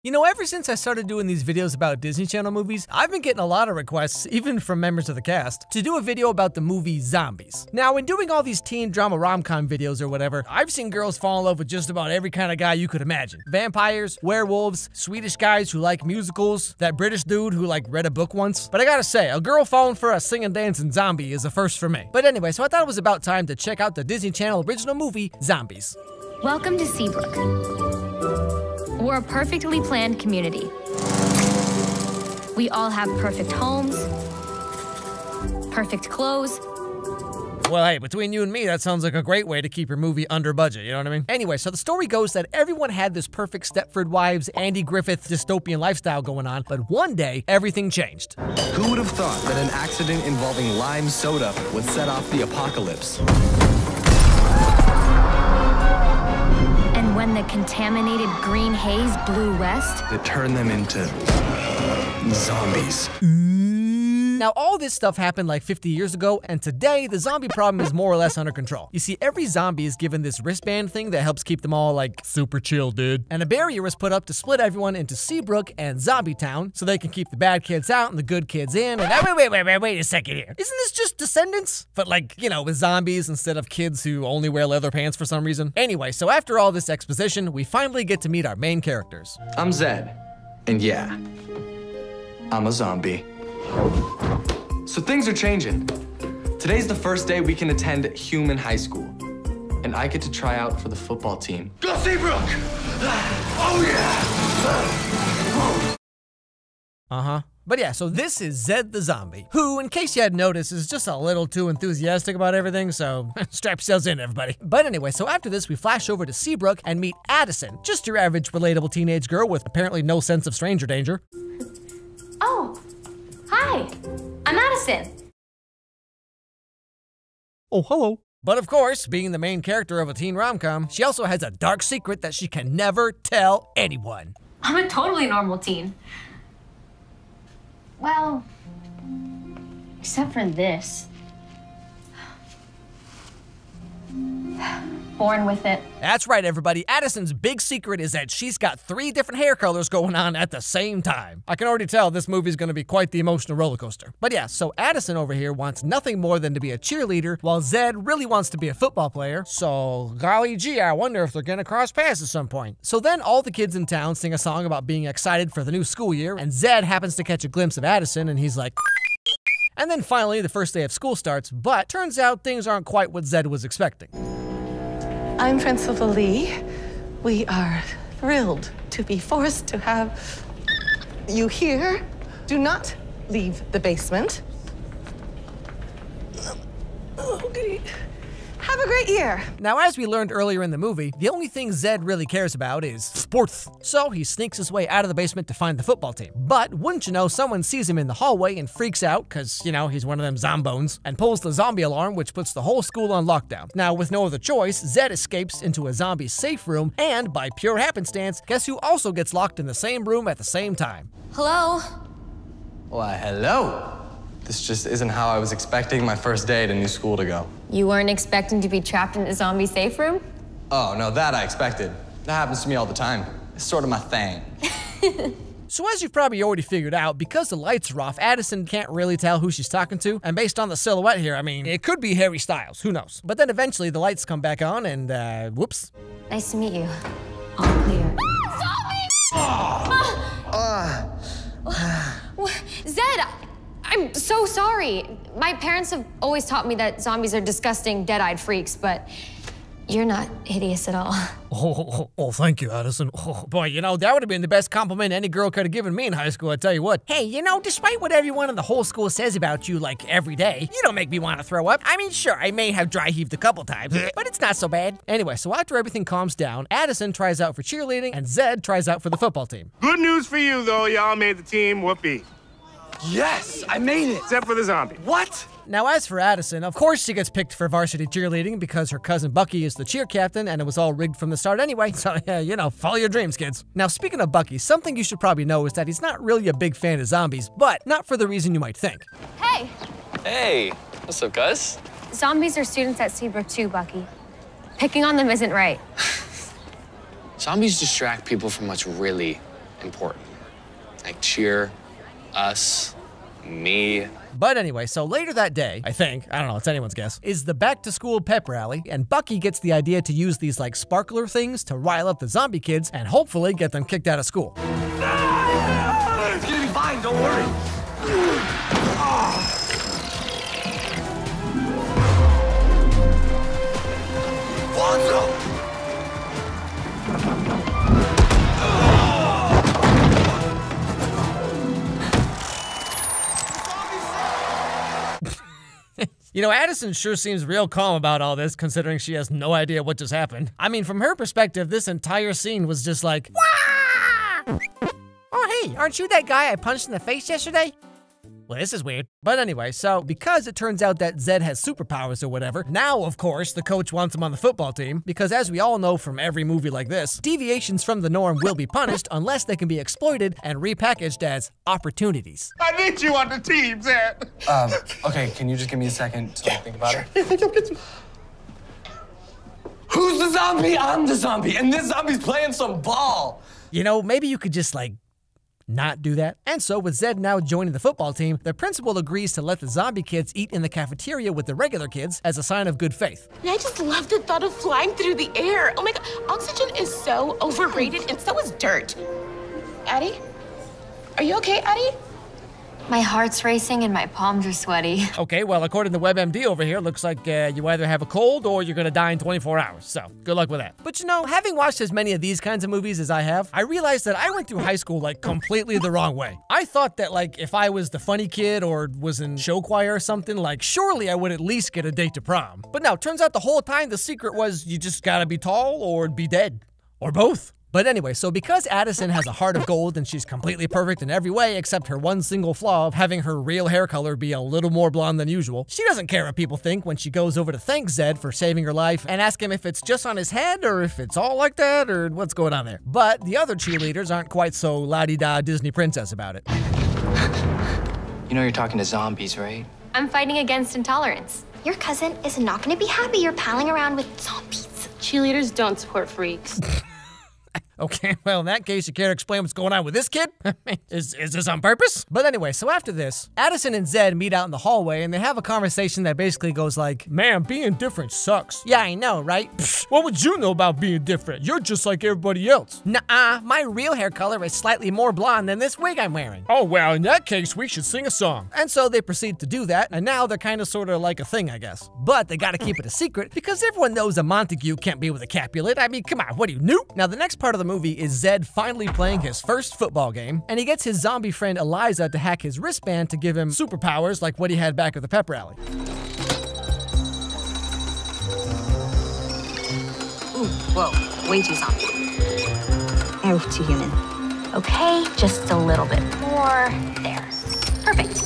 You know, ever since I started doing these videos about Disney Channel movies, I've been getting a lot of requests, even from members of the cast, to do a video about the movie Zombies. Now, in doing all these teen drama rom-com videos or whatever, I've seen girls fall in love with just about every kind of guy you could imagine. Vampires, werewolves, Swedish guys who like musicals, that British dude who read a book once. But I gotta say, a girl falling for a singing, dancing zombie is a first for me. But anyway, so I thought it was about time to check out the Disney Channel original movie, Zombies. Welcome to Seabrook. We're a perfectly planned community. We all have perfect homes, perfect clothes. Well, hey, between you and me, that sounds like a great way to keep your movie under budget, you know what I mean? Anyway, so the story goes that everyone had this perfect Stepford Wives, Andy Griffith dystopian lifestyle going on, but one day, everything changed. Who would have thought that an accident involving lime soda would set off the apocalypse? And when the contaminated green haze blew west, It turned them into zombies. Now, all this stuff happened like 50 years ago, and today, the zombie problem is more or less under control. You see, every zombie is given this wristband thing that helps keep them all, super chill, dude. And a barrier was put up to split everyone into Seabrook and Zombie Town, so they can keep the bad kids out and the good kids in, and wait a second here. Isn't this just Descendants? But with zombies instead of kids who only wear leather pants for some reason. Anyway, so after all this exposition, we finally get to meet our main characters. I'm Zed, and yeah, I'm a zombie. So things are changing. Today's the first day we can attend human high school, and I get to try out for the football team. Go Seabrook! Oh yeah! Uh-huh. But yeah, so this is Zed the Zombie, who, in case you hadn't noticed, is just a little too enthusiastic about everything, so strap yourselves in, everybody. But anyway, so after this, we flash over to Seabrook and meet Addison, just your average relatable teenage girl with apparently no sense of stranger danger. oh, hi, I'm Addison. Oh, hello. But of course, being the main character of a teen rom-com, she also has a dark secret that she can never tell anyone. I'm a totally normal teen. Well, except for this. Born with it. That's right, everybody. Addison's big secret is that she's got 3 different hair colors going on at the same time. I can already tell this movie's gonna be quite the emotional roller coaster. But yeah, so Addison over here wants nothing more than to be a cheerleader, while Zed really wants to be a football player. So, golly gee, I wonder if they're gonna cross paths at some point. So then all the kids in town sing a song about being excited for the new school year, and Zed happens to catch a glimpse of Addison, and he's like... And then finally, the first day of school starts, but turns out things aren't quite what Zed was expecting. I'm Principal Lee. We are thrilled to be forced to have you here. Do not leave the basement. Okay. Have a great year. Now, as we learned earlier in the movie, the only thing Zed really cares about is sports. So he sneaks his way out of the basement to find the football team. But wouldn't you know, someone sees him in the hallway and freaks out, cause, he's one of them zombones, and pulls the zombie alarm, which puts the whole school on lockdown. Now, with no other choice, Zed escapes into a zombie safe room, and by pure happenstance, guess who also gets locked in the same room at the same time? Hello? Why, hello. This just isn't how I was expecting my first day at a new school to go. You weren't expecting to be trapped in a zombie safe room? Oh, no, that I expected. That happens to me all the time. It's sort of my thing. So as you've probably already figured out, because the lights are off, Addison can't really tell who she's talking to, and based on the silhouette here, it could be Harry Styles, who knows? But then eventually the lights come back on and, whoops. Nice to meet you. All clear. Zed, I'm so sorry. My parents have always taught me that zombies are disgusting, dead-eyed freaks, but you're not hideous at all. Oh, thank you, Addison. Oh, boy, that would have been the best compliment any girl could have given me in high school, I tell you what. Hey, despite what everyone in the whole school says about you, every day, you don't make me want to throw up. Sure, I may have dry heaved a couple times, but it's not so bad. Anyway, so after everything calms down, Addison tries out for cheerleading, and Zed tries out for the football team. Good news for you, though. Y'all made the team. Whoopee. Yes, I made it. Except for the zombie. What? Now, as for Addison, of course she gets picked for varsity cheerleading because her cousin Bucky is the cheer captain, and it was all rigged from the start anyway, so follow your dreams, kids. Now, speaking of Bucky, something you should probably know is that he's not really a big fan of zombies, but not for the reason you might think. Hey! Hey, what's up, guys? Zombies are students at Seabrook too, Bucky. Picking on them isn't right. Zombies distract people from what's really important. Like cheer, us, me. But anyway, so later that day, I don't know, it's anyone's guess, is the back-to-school pep rally, and Bucky gets the idea to use these like sparkler things to rile up the zombie kids and hopefully get them kicked out of school. It's gonna be fine, don't worry. You know, Addison sure seems real calm about all this, considering she has no idea what just happened. I mean, from her perspective, this entire scene was just like, wah! Oh, hey, aren't you that guy I punched in the face yesterday? Well, this is weird. But anyway, so because it turns out that Zed has superpowers or whatever, now, of course, the coach wants him on the football team, because as we all know from every movie like this, deviations from the norm will be punished unless they can be exploited and repackaged as opportunities. I need you on the team, Zed. Okay, can you just give me a second to think about it? Who's the zombie? I'm the zombie, and this zombie's playing some ball. You know, maybe you could just, like, not do that. And so, with Zed now joining the football team, the principal agrees to let the zombie kids eat in the cafeteria with the regular kids as a sign of good faith. And I just love the thought of flying through the air. Oh my God, oxygen is so overrated, and so is dirt. Addie? Are you okay, Addie? My heart's racing and my palms are sweaty. Okay, well, according to WebMD over here, looks like you either have a cold or you're gonna die in 24 hours. So, good luck with that. But you know, having watched as many of these kinds of movies as I have, I realized that I went through high school like completely the wrong way. I thought that like if I was the funny kid or was in show choir or something, like surely I would at least get a date to prom. But no, turns out the whole time the secret was you just gotta be tall or be dead. Or both. But anyway, so because Addison has a heart of gold and she's completely perfect in every way except her one single flaw of having her real hair color be a little more blonde than usual, she doesn't care what people think when she goes over to thank Zed for saving her life and ask him if it's just on his head or if it's all like that or what's going on there. But the other cheerleaders aren't quite so la-di-da Disney princess about it. You know you're talking to zombies, right? I'm fighting against intolerance. Your cousin is not going to be happy you're palling around with zombies. Cheerleaders don't support freaks. Okay, well, in that case, you care to explain what's going on with this kid? Is this on purpose? But anyway, so after this, Addison and Zed meet out in the hallway and they have a conversation that basically goes like, man, being different sucks. Yeah, I know, right? Pfft, what would you know about being different? You're just like everybody else. Nuh-uh, my real hair color is slightly more blonde than this wig I'm wearing. Oh, well, in that case, we should sing a song. And so they proceed to do that, and now they're kind of sort of like a thing, I guess. But they gotta keep it a secret because everyone knows a Montague can't be with a Capulet. I mean, come on, what are you, new? Now, the next part of the movie is Zed finally playing his first football game, and he gets his zombie friend Eliza to hack his wristband to give him superpowers like what he had back at the pep rally. Ooh, whoa, way too zombie. Oh, too human. Okay, just a little bit more. There. Perfect.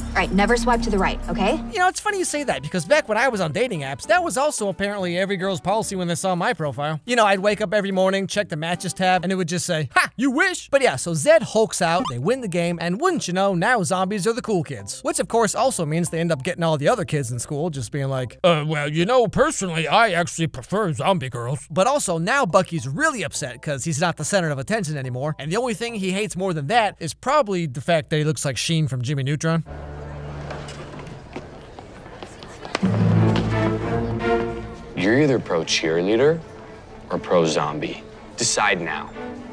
All right, never swipe to the right, okay? You know, it's funny you say that, because back when I was on dating apps, that was also apparently every girl's policy when they saw my profile. You know, I'd wake up every morning, check the matches tab, and it would just say, ha, you wish! But yeah, so Zed hulks out, they win the game, and wouldn't you know, now zombies are the cool kids. Which of course also means they end up getting all the other kids in school just being like, well, you know, personally, I actually prefer zombie girls. But also, now Bucky's really upset because he's not the center of attention anymore, and the only thing he hates more than that is probably the fact that he looks like Sheen from Jimmy Neutron. You're either pro cheerleader or pro zombie. Decide now.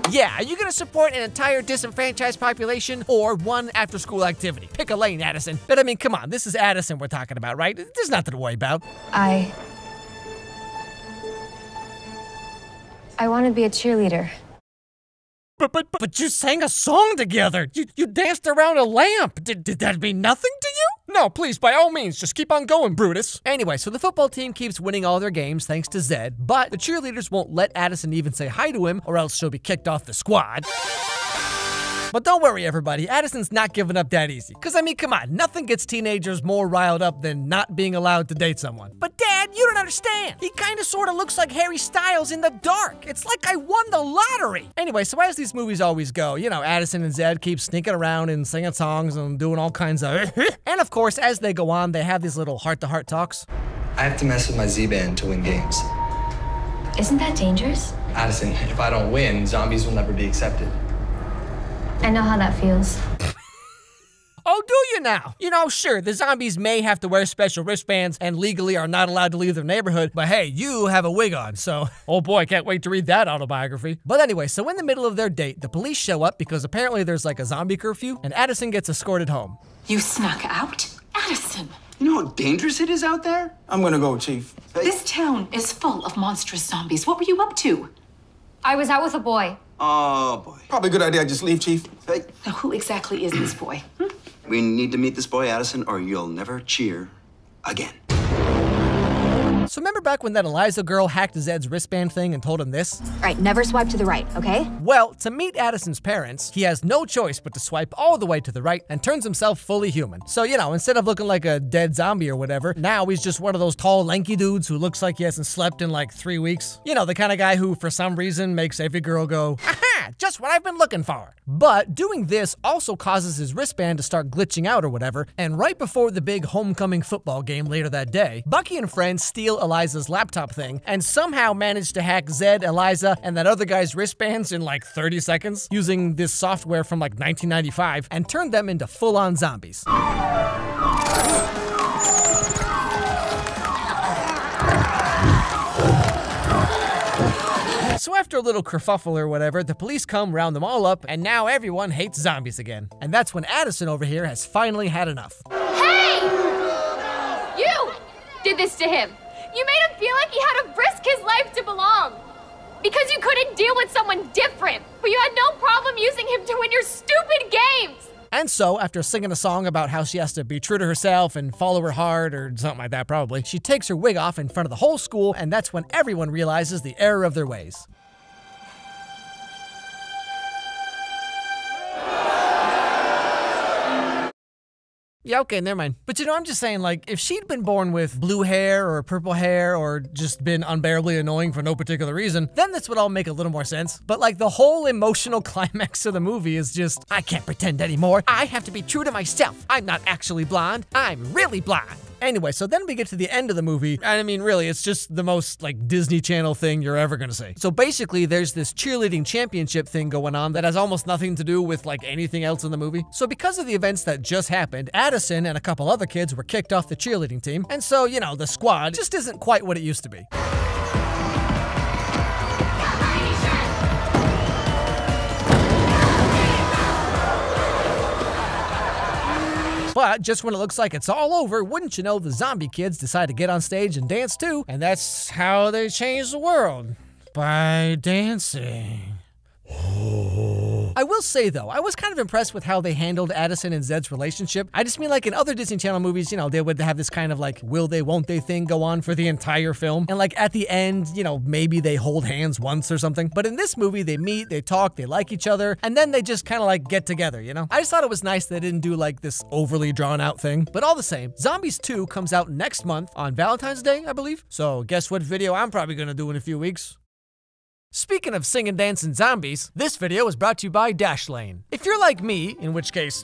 Yeah, are you gonna support an entire disenfranchised population or one after-school activity? Pick a lane, Addison. But I mean, come on, this is Addison we're talking about, right? There's nothing to worry about. I want to be a cheerleader. But you sang a song together. You danced around a lamp. Did that mean nothing to you? No, please, by all means, just keep on going, Brutus. Anyway, so the football team keeps winning all their games thanks to Zed, but the cheerleaders won't let Addison even say hi to him or else she'll be kicked off the squad. But don't worry, everybody, Addison's not giving up that easy. Because, I mean, come on, nothing gets teenagers more riled up than not being allowed to date someone. But Dad, you don't understand. He kind of sort of looks like Harry Styles in the dark. It's like I won the lottery. Anyway, so as these movies always go, you know, Addison and Zed keep sneaking around and singing songs and doing all kinds of And of course, as they go on, they have these little heart-to-heart talks. I have to mess with my Z-band to win games. Isn't that dangerous? Addison, if I don't win, zombies will never be accepted. I know how that feels. Oh, do you now? You know, sure, the zombies may have to wear special wristbands and legally are not allowed to leave their neighborhood, but hey, you have a wig on, so oh boy, I can't wait to read that autobiography. But anyway, so in the middle of their date, the police show up because apparently there's like a zombie curfew, and Addison gets escorted home. You snuck out? Addison! You know how dangerous it is out there? I'm gonna go, Chief. Hey. This town is full of monstrous zombies. What were you up to? I was out with a boy. Oh, boy. Probably a good idea I just leave, Chief. Hey. Now, who exactly is this boy? We need to meet this boy, Addison, or you'll never cheer again. So remember back when that Eliza girl hacked Zed's wristband thing and told him this? All right, never swipe to the right, okay? Well, to meet Addison's parents, he has no choice but to swipe all the way to the right and turns himself fully human. So, you know, instead of looking like a dead zombie or whatever, now he's just one of those tall, lanky dudes who looks like he hasn't slept in like 3 weeks. You know, the kind of guy who, for some reason, makes every girl go, aha, just what I've been looking for. But doing this also causes his wristband to start glitching out or whatever, and right before the big homecoming football game later that day, Bucky and friends steal Eliza's laptop thing and somehow manage to hack Zed, Eliza, and that other guy's wristbands in like 30 seconds using this software from like 1995 and turn them into full-on zombies. So after a little kerfuffle or whatever, the police come, round them all up, and now everyone hates zombies again. And that's when Addison over here has finally had enough. Hey! You did this to him. You made him feel like he had to risk his life to belong. Because you couldn't deal with someone different, but you had no problem using him to win your stupid games. And so, after singing a song about how she has to be true to herself and follow her heart, or something like that probably, she takes her wig off in front of the whole school, and that's when everyone realizes the error of their ways. Yeah, okay, never mind. But you know, I'm just saying, like, if she'd been born with blue hair or purple hair or just been unbearably annoying for no particular reason, then this would all make a little more sense. But like, the whole emotional climax of the movie is just, I can't pretend anymore. I have to be true to myself. I'm not actually blonde. I'm really blonde. Anyway, so then we get to the end of the movie, and I mean, really, it's just the most, like, Disney Channel thing you're ever gonna see. So basically, there's this cheerleading championship thing going on that has almost nothing to do with, like, anything else in the movie. So because of the events that just happened, Addison and a couple other kids were kicked off the cheerleading team, and so, you know, the squad just isn't quite what it used to be. But just when it looks like it's all over, wouldn't you know, the zombie kids decide to get on stage and dance too, and that's how they change the world. By dancing. I will say though, I was kind of impressed with how they handled Addison and Zed's relationship. I just mean, like, in other Disney Channel movies, you know, they would have this kind of like will they, won't they thing go on for the entire film. And like at the end, you know, maybe they hold hands once or something. But in this movie, they meet, they talk, they like each other, and then they just kind of like get together, you know? I just thought it was nice they didn't do like this overly drawn out thing. But all the same, Zombies 2 comes out next month on Valentine's Day, I believe. So guess what video I'm probably gonna do in a few weeks? Speaking of singing, dancing zombies, this video is brought to you by Dashlane. If you're like me, in which case,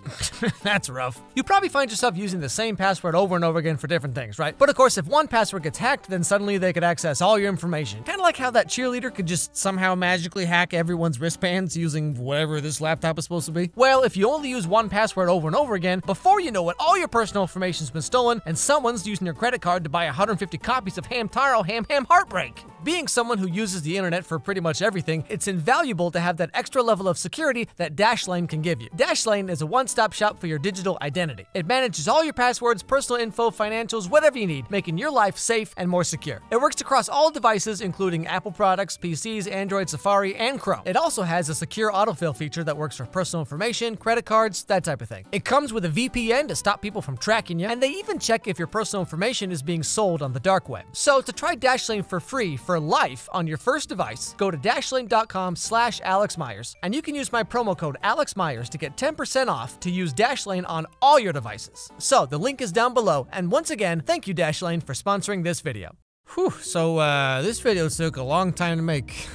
that's rough, you probably find yourself using the same password over and over again for different things, right? But of course, if one password gets hacked, then suddenly they could access all your information. Kind of like how that cheerleader could just somehow magically hack everyone's wristbands using whatever this laptop is supposed to be. Well, if you only use one password over and over again, before you know it, all your personal information's been stolen, and someone's using your credit card to buy 150 copies of Ham Taro Ham Ham Heartbreak. Being someone who uses the internet for pretty much everything, it's invaluable to have that extra level of security that Dashlane can give you. Dashlane is a one-stop shop for your digital identity. It manages all your passwords, personal info, financials, whatever you need, making your life safe and more secure. It works across all devices, including Apple products, PCs, Android, Safari, and Chrome. It also has a secure autofill feature that works for personal information, credit cards, that type of thing. It comes with a VPN to stop people from tracking you, and they even check if your personal information is being sold on the dark web. So to try Dashlane for free for life on your first device, go to dashlane.com/Alex Meyers, and you can use my promo code Alex Meyers to get 10% off to use Dashlane on all your devices. So the link is down below, and once again, thank you Dashlane for sponsoring this video. Whew, so this video took a long time to make.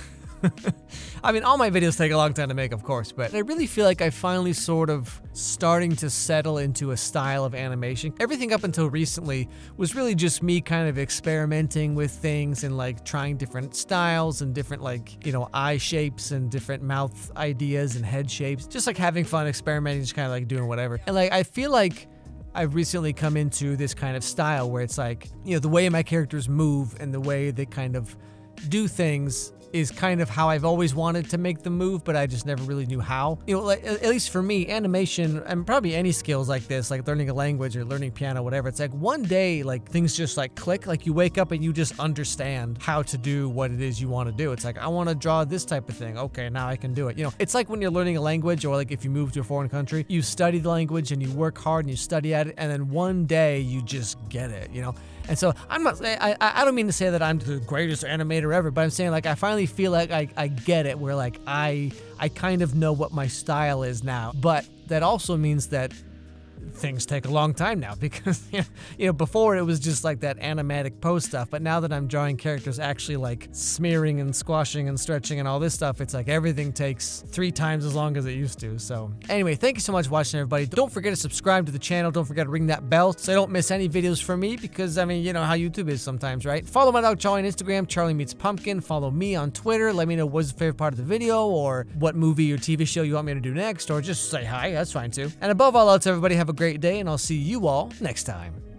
I mean, all my videos take a long time to make, of course, but I really feel like I finally sort of starting to settle into a style of animation. Everything up until recently was really just me kind of experimenting with things and like trying different styles and different like, you know, eye shapes and different mouth ideas and head shapes. Just like having fun experimenting, just kind of like doing whatever. And like, I feel like I've recently come into this kind of style where it's like, you know, the way my characters move and the way they kind of do things is kind of how I've always wanted to make them move, but I just never really knew how. You know, like, at least for me, animation, and probably any skills like this, like learning a language or learning piano, whatever, it's like one day, like things just like click, like you wake up and you just understand how to do what it is you want to do. It's like, I want to draw this type of thing. Okay, now I can do it. You know, it's like when you're learning a language, or like if you move to a foreign country, you study the language and you work hard and you study at it, and then one day you just get it, you know? And so I'm not, I don't mean to say that I'm the greatest animator ever, but I'm saying like I finally feel like I get it, where like I kind of know what my style is now. But that also means that things take a long time now, because you know, before it was just like that animatic pose stuff, but now that I'm drawing characters actually like smearing and squashing and stretching and all this stuff, it's like everything takes 3 times as long as it used to. So anyway, thank you so much for watching, everybody. Don't forget to subscribe to the channel. Don't forget to ring that bell so you don't miss any videos from me, because I mean, you know how YouTube is sometimes, right? Follow my dog Charlie on Instagram, Charlie Meets Pumpkin. Follow me on Twitter. Let me know what's your favorite part of the video, or what movie or TV show you want me to do next, or just say hi. That's fine too. And above all else, everybody, have a great day, and I'll see you all next time.